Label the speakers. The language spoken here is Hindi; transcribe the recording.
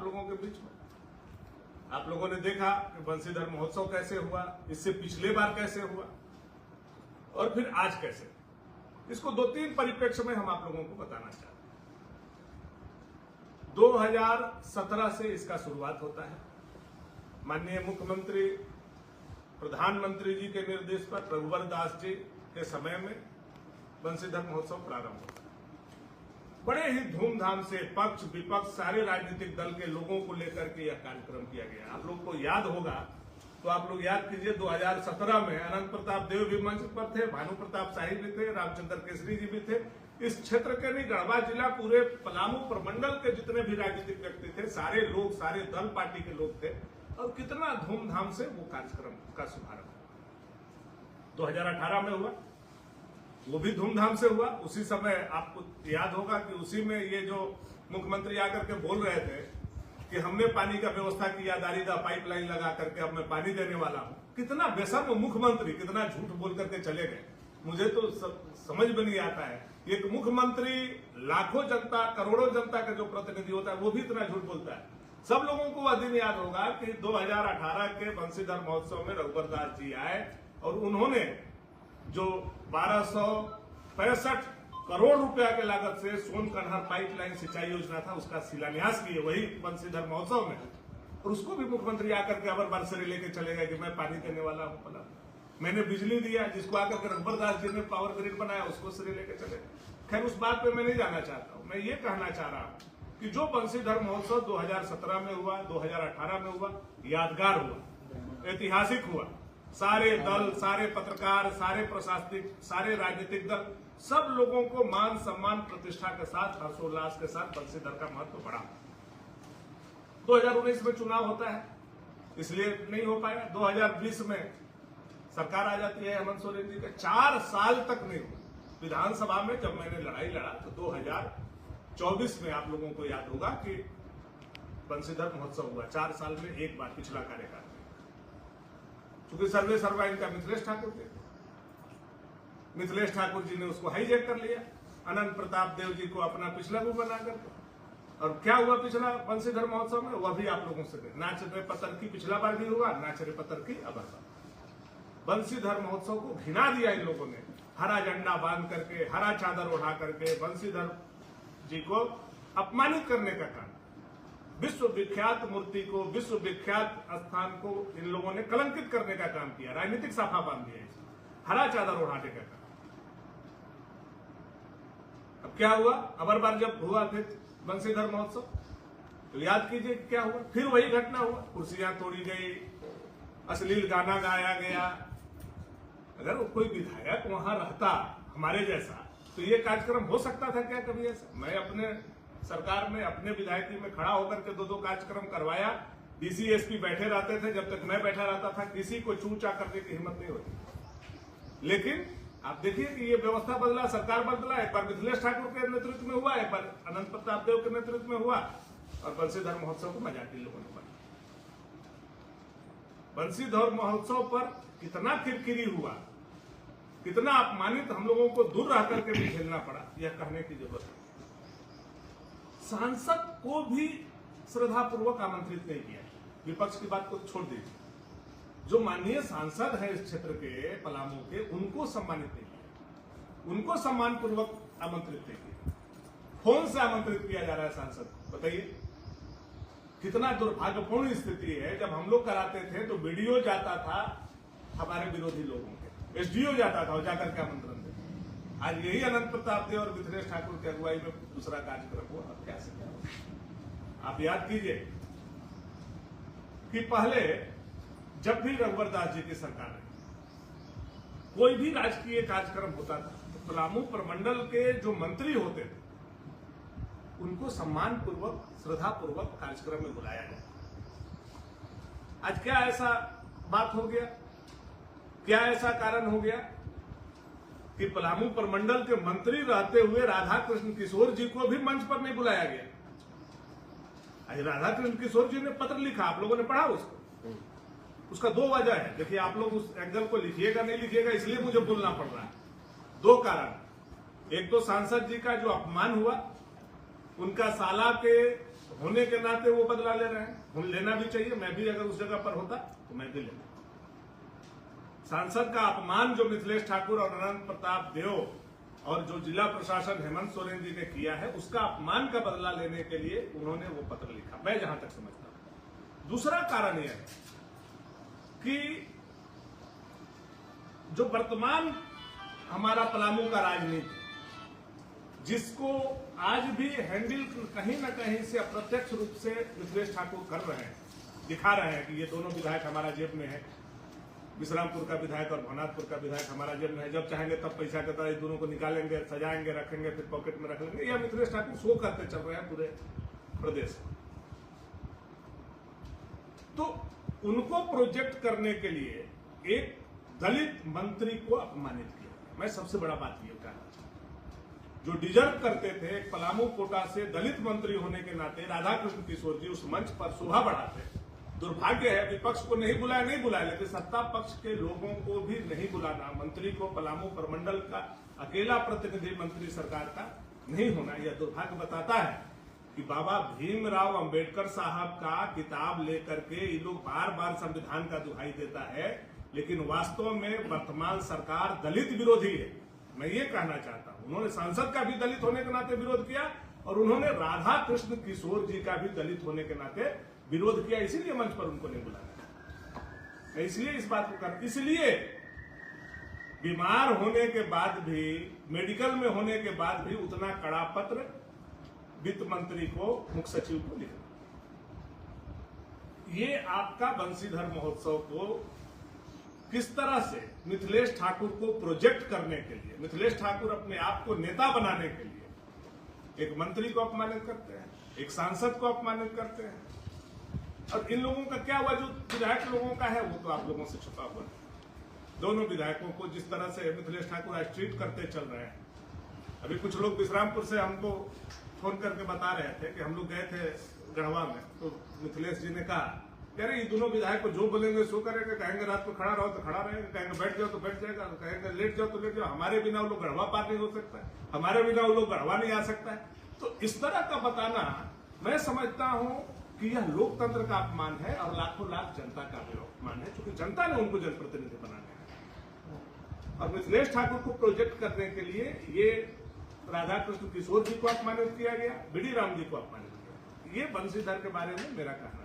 Speaker 1: आप लोगों के बीच में। आप लोगों ने देखा कि बंसीधर महोत्सव कैसे हुआ, इससे पिछले बार कैसे हुआ और फिर आज कैसे। इसको 2-3 परिप्रेक्ष्य में हम आप लोगों को बताना चाहते हैं। 2017 से इसका शुरुआत होता है। माननीय मुख्यमंत्री प्रधानमंत्री जी के निर्देश पर रघुवर दास जी के समय में बंसीधर महोत्सव प्रारंभ होता है। बड़े ही धूमधाम से पक्ष विपक्ष सारे राजनीतिक दल के लोगों को लेकर के यह कार्यक्रम किया गया। आप लोग को याद होगा तो आप लोग याद कीजिए, 2017 में अनंत प्रताप देव भी मंच पर थे, भानु प्रताप शाही भी थे, रामचंद्र केसरी जी भी थे। इस क्षेत्र के नहीं, गढ़वा जिला, पूरे पलामू प्रमंडल के जितने भी राजनीतिक व्यक्ति थे, सारे लोग, सारे दल पार्टी के लोग थे और कितना धूमधाम से वो कार्यक्रम का शुभारंभ 2018 में हुआ। वो भी धूमधाम से हुआ। उसी समय आपको याद होगा कि उसी में ये जो मुख्यमंत्री आकर के बोल रहे थे कि हमने पानी का व्यवस्था किया, दारीदा पाइपलाइन लगा करके अब मैं पानी देने वाला हूं। कितना बेशर्म मुख्यमंत्री, कितना झूठ बोल करके चले गए। मुझे तो समझ में नहीं आता है, एक मुख्यमंत्री लाखों जनता, करोड़ों जनता का जो प्रतिनिधि होता है वो भी इतना झूठ बोलता है। सब लोगों को वह दिन याद होगा कि 2018 के बंसीधर महोत्सव में रघुवर दास जी आए और उन्होंने जो 1265 करोड़ रुपया के लागत से सोन कन्हार पाइपलाइन सिंचाई योजना था उसका शिलान्यास किए वही बंसीधर महोत्सव में। और उसको भी मुख्यमंत्री आकर के अबर बरसरी लेके चले गए कि मैं पानी देने वाला हूं। पला मैंने बिजली दिया, जिसको आकर के रघुवर दास जी ने पावर ग्रिड बनाया, उसको श्री लेके चले गए। खैर उस बात पे मैं नहीं जाना चाहता हूं। मैं ये कहना चाह रहा हूं कि जो बंसीधर महोत्सव 2017 में हुआ, 2018 में हुआ, यादगार हुआ, ऐतिहासिक हुआ। सारे दल, सारे पत्रकार, सारे प्रशासनिक, सारे राजनीतिक दल, सब लोगों को मान सम्मान प्रतिष्ठा के साथ, हर्षोल्लास के साथ बंसीधर का महत्व बढ़ा। 2019 में चुनाव होता है, इसलिए नहीं हो पाया। 2020 में सरकार आ जाती है हेमंत सोरेन जी का। 4 साल तक नहीं हुआ। विधानसभा में जब मैंने लड़ाई लड़ा तो 2024 में आप लोगों को याद होगा कि बंसीधर महोत्सव हुआ। 4 साल में एक बार पिछला कार्यकाल। क्योंकि सर्वे सर्वा इनका मिथिलेश ठाकुर थे। मिथिलेश ठाकुर जी ने उसको हाईजैक कर लिया, अनंत प्रताप देव जी को अपना पिछला गुरु बना करके। और क्या हुआ पिछला बंसीधर महोत्सव में, वह भी आप लोगों से नाच रे पत्थर की पिछला बार भी हुआ, नाच रे पत्थर की अब बंसीधर महोत्सव को घिना दिया इन लोगों ने। हरा झंडा बांध करके, हरा चादर उठा करके बंसीधर जी को अपमानित करने का काम, विश्व विख्यात मूर्ति को, विश्व विख्यात स्थान को इन लोगों ने कलंकित करने का काम किया, राजनीतिक साफा बांध दिया, हरा चादर उठाने का काम। अब क्या हुआ, अबर बार जब हुआ फिर बंसीधर महोत्सव तो याद कीजिए क्या हुआ। फिर वही घटना हुआ, कुर्सियां तोड़ी गई, अश्लील गाना गाया गया। अगर कोई विधायक वहां रहता हमारे जैसा तो ये कार्यक्रम हो सकता था क्या कभी ऐसा? मैं अपने सरकार में, अपने विधायकी में खड़ा होकर के 2-2 कार्यक्रम करवाया। डीसी एसपी बैठे रहते थे, जब तक मैं बैठा रहता था किसी को चूचा करने की हिम्मत नहीं होती। लेकिन आप देखिए कि ये व्यवस्था बदला, सरकार बदला। एक बार मिथिलेश ठाकुर के नेतृत्व में हुआ, एक बार अनंत प्रताप देव के नेतृत्व में हुआ और बंसीधर महोत्सव को मजाकी लोगों ने बनाया। बंसीधर महोत्सव पर कितना किरकिरी हुआ, कितना अपमानित हम लोगों को दूर रह करके भी झेलना पड़ा, यह कहने की जरूरत है। सांसद को भी श्रद्धापूर्वक आमंत्रित नहीं किया। विपक्ष की बात को छोड़ दीजिए, जो माननीय सांसद है इस क्षेत्र के, पलामू के, उनको सम्मानित नहीं किया, उनको सम्मानपूर्वक आमंत्रित नहीं किया। फोन से आमंत्रित किया जा रहा है सांसद। बताइए कितना दुर्भाग्यपूर्ण स्थिति है। जब हम लोग कराते थे तो वीडियो जाता था हमारे विरोधी लोगों के, एसडीओ जाता था और जाकर के आमंत्रण देता। आज यही अनंत प्रताप देव और मिथिलेश ठाकुर की अगुवाई में दूसरा कार्यक्रम हुआ। अब क्या से क्या, आप याद कीजिए कि पहले जब भी रघुवर दास जी की सरकार है, कोई भी राजकीय कार्यक्रम होता था तो पलामू प्रमंडल के जो मंत्री होते थे उनको सम्मान पूर्वक, श्रद्धा पूर्वक कार्यक्रम में बुलाया गया। आज क्या ऐसा बात हो गया, क्या ऐसा कारण हो गया कि पलामू प्रमंडल के मंत्री रहते हुए राधा कृष्ण किशोर जी को भी मंच पर नहीं बुलाया गया? आज राधा कृष्ण किशोर जी ने पत्र लिखा, आप लोगों ने पढ़ा उसको? उसका 2 वजह है। देखिए, आप लोग उस एंगल को लिखिएगा नहीं लिखिएगा इसलिए मुझे बोलना पड़ रहा है। 2 कारण। एक तो सांसद जी का जो अपमान हुआ, उनका साला के होने के नाते वो बदला ले रहे हैं, लेना भी चाहिए। मैं भी अगर उस जगह पर होता तो मैं भी लेता। सांसद का अपमान जो मिथिलेश ठाकुर और अनंत प्रताप देव और जो जिला प्रशासन हेमंत सोरेन जी ने किया है, उसका अपमान का बदला लेने के लिए उन्होंने वो पत्र लिखा, मैं जहां तक समझता हूं। दूसरा कारण यह है कि जो वर्तमान हमारा पलामू का राजनीति, जिसको आज भी हैंडल कहीं ना कहीं से अप्रत्यक्ष रूप से मिथिलेश ठाकुर कर रहे हैं, दिखा रहे हैं कि ये दोनों विधायक हमारा जेब में है, विश्रामपुर का विधायक और भवनाथपुर का विधायक हमारा जेब में है, जब चाहेंगे तब पैसा के तरह दोनों को निकालेंगे, सजाएंगे, रखेंगे, फिर पॉकेट में रख लेंगे। यह मिथिलेश ठाकुर शो करते चल रहे हैं पूरे प्रदेश में। तो उनको प्रोजेक्ट करने के लिए एक दलित मंत्री को अपमानित किया। मैं सबसे बड़ा बात यह कहना चाहता, जो डिजर्व करते थे एक पलामू कोटा से दलित मंत्री होने के नाते राधाकृष्ण किशोर जी उस मंच पर शोभा बढ़ाते। दुर्भाग्य है विपक्ष को नहीं बुलाया, लेकिन सत्ता पक्ष के लोगों को भी नहीं बुलाना, मंत्री को पलामू प्रमंडल का अकेला प्रतिनिधि मंत्री सरकार का नहीं होना, यह दुर्भाग्य बताता है कि बाबा भीमराव अंबेडकर साहब का किताब लेकर के ये लोग बार बार संविधान का दुहाई देता है, लेकिन वास्तव में वर्तमान सरकार दलित विरोधी है। मैं ये कहना चाहता हूं, उन्होंने सांसद का भी दलित होने के नाते विरोध किया और उन्होंने राधा कृष्ण किशोर जी का भी दलित होने के नाते विरोध किया, इसीलिए मंच पर उनको नहीं बुलाया। मैं इसलिए इस बात को कर, इसलिए बीमार होने के बाद भी, मेडिकल में होने के बाद भी उतना कड़ा पत्र वित्त मंत्री को, मुख्य सचिव को लिखा। ये आपका बंशीधर महोत्सव को किस तरह से मिथिलेश ठाकुर को प्रोजेक्ट करने के लिए, मिथिलेश ठाकुर अपने आप को नेता बनाने के लिए एक मंत्री को अपमानित करते हैं, एक सांसद को अपमानित करते हैं। और इन लोगों का क्या हुआ, जो विधायक लोगों का है वो तो आप लोगों से छुपा हुआ है। दोनों विधायकों को जिस तरह से मिथिलेश ठाकुर आज ट्रीट करते चल रहे हैं, अभी कुछ लोग विश्रामपुर से हमको फोन करके बता रहे थे कि हम लोग गए थे गढ़वा में, तो मिथिलेश जी ने कहा कह रहे ये दोनों विधायक को जो बोलेंगे सो करेंगे, कहेंगे रात को खड़ा रहो तो खड़ा रहेगा, कहेंगे बैठ जाओ तो बैठ जाएगा, कहेंगे लेट जाओ तो लेट जाओ। हमारे बिना वो लोग गढ़वा पार नहीं हो सकता है, हमारे बिना वो लोग गढ़वा नहीं आ सकता है। तो इस तरह का बताना मैं समझता हूं कि यह लोकतंत्र का अपमान है और लाखों लाख जनता का भी अपमान है, क्योंकि जनता ने उनको जनप्रतिनिधि बनाने है। और मिथिलेश ठाकुर को प्रोजेक्ट करने के लिए ये राधाकृष्ण किशोर जी को अपमानित किया गया, बीडी राम जी को अपमानित किया। ये बंशीधर के बारे में मेरा कहना है।